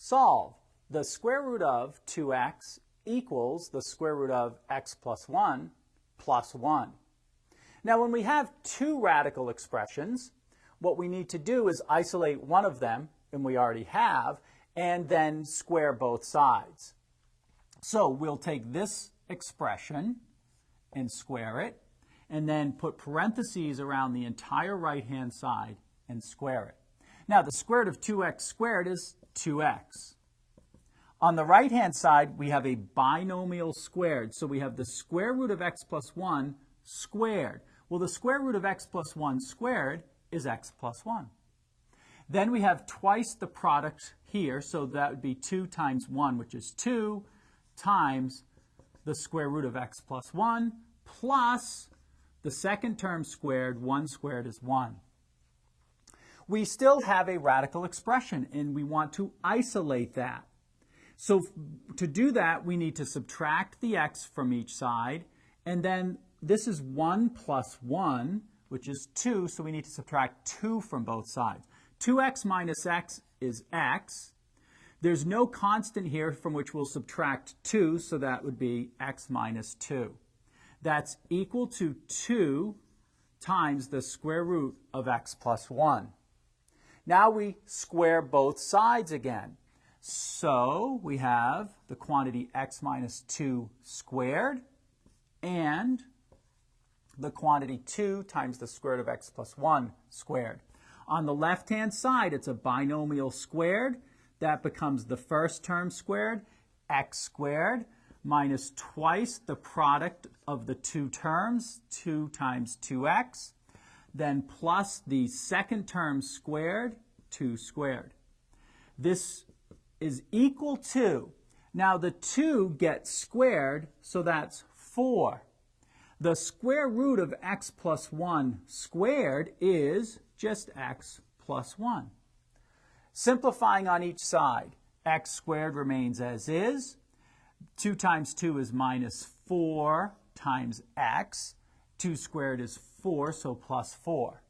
solve. The square root of 2x equals the square root of x plus 1 plus 1. Now, when we have two radical expressions, what we need to do is isolate one of them, and we already have, and then square both sides. So we'll take this expression and square it, and then put parentheses around the entire right-hand side and square it. Now, the square root of 2x squared is 2x. On the right-hand side, we have a binomial squared. So we have the square root of x plus 1 squared. Well, the square root of x plus 1 squared is x plus 1. Then we have twice the product here, so that would be 2 times 1, which is 2, times the square root of x plus 1, plus the second term squared. 1 squared is 1. We still have a radical expression, and we want to isolate that. So to do that, we need to subtract the x from each side, and then this is 1 plus 1, which is 2, so we need to subtract 2 from both sides. 2x minus x is x. There's no constant here from which we'll subtract 2, so that would be x minus 2. That's equal to 2 times the square root of x plus 1. Now we square both sides again. So we have the quantity x minus 2 squared and the quantity 2 times the square root of x plus 1 squared. On the left-hand side, it's a binomial squared. That becomes the first term squared, x squared, minus twice the product of the two terms, 2 times 2x, then plus the second term squared, 2 squared. This is equal to, now the 2 gets squared, so that's 4. The square root of x plus 1 squared is just x plus 1. Simplifying on each side, x squared remains as is. 2 times 2 is minus 4 times x. 2 squared is 4, so plus 4.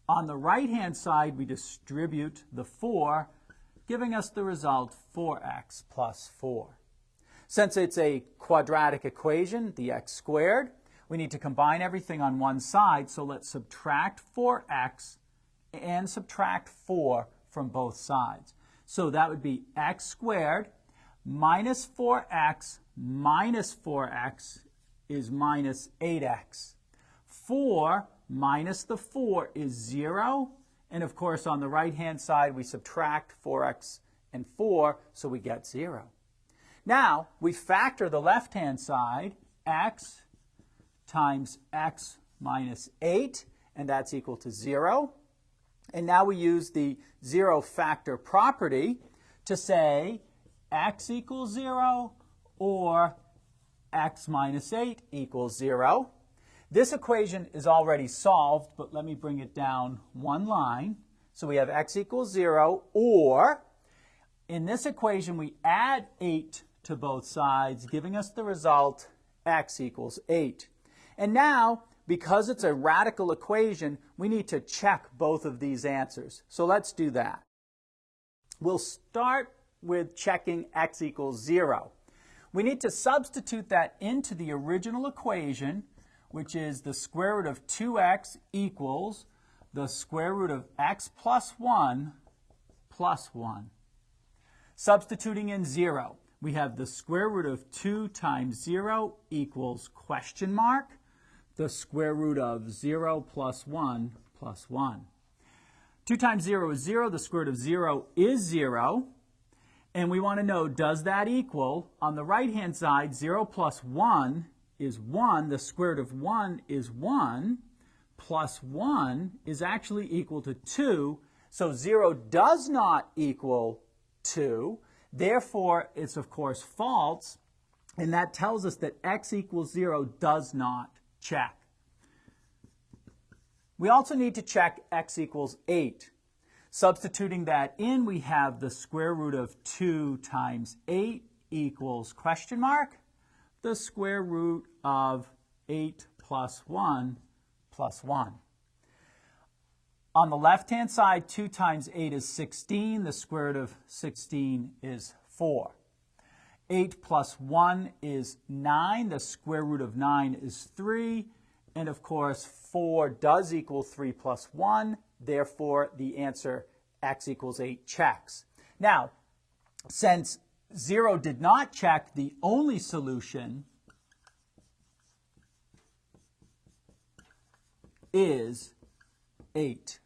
On the right-hand side, we distribute the 4, giving us the result 4x plus 4. Since it's a quadratic equation, the x squared, we need to combine everything on one side, so let's subtract 4x and subtract 4 from both sides. So that would be x squared minus 4x is minus 8x. 4 minus the 4 is 0. And of course, on the right-hand side, we subtract 4x and 4, so we get 0. Now, we factor the left-hand side, x times x minus 8, and that's equal to 0. And now we use the zero factor property to say x equals 0 or x minus 8 equals 0. This equation is already solved, but let me bring it down one line. So we have x equals 0, or in this equation we add 8 to both sides, giving us the result x equals 8. And now, because it's a radical equation, we need to check both of these answers. So let's do that. We'll start with checking x equals 0. We need to substitute that into the original equation, which is the square root of 2x equals the square root of x plus 1 plus 1. Substituting in 0, we have the square root of 2 times 0 equals question mark, the square root of 0 plus 1 plus 1. 2 times 0 is 0. The square root of 0 is 0. And we want to know, does that equal, on the right-hand side, 0 plus 1 is 1. The square root of 1 is 1. Plus 1 is actually equal to 2. So 0 does not equal 2. Therefore, it's, of course, false. And that tells us that x equals 0 does not check. We also need to check x equals 8. Substituting that in, we have the square root of 2 times 8 equals question mark, the square root of 8 plus 1 plus 1. On the left-hand side, 2 times 8 is 16. The square root of 16 is 4. 8 plus 1 is 9. The square root of 9 is 3. And of course, 4 does equal 3 plus 1. Therefore, the answer x equals 8 checks. Now, since 0 did not check, the only solution is 8.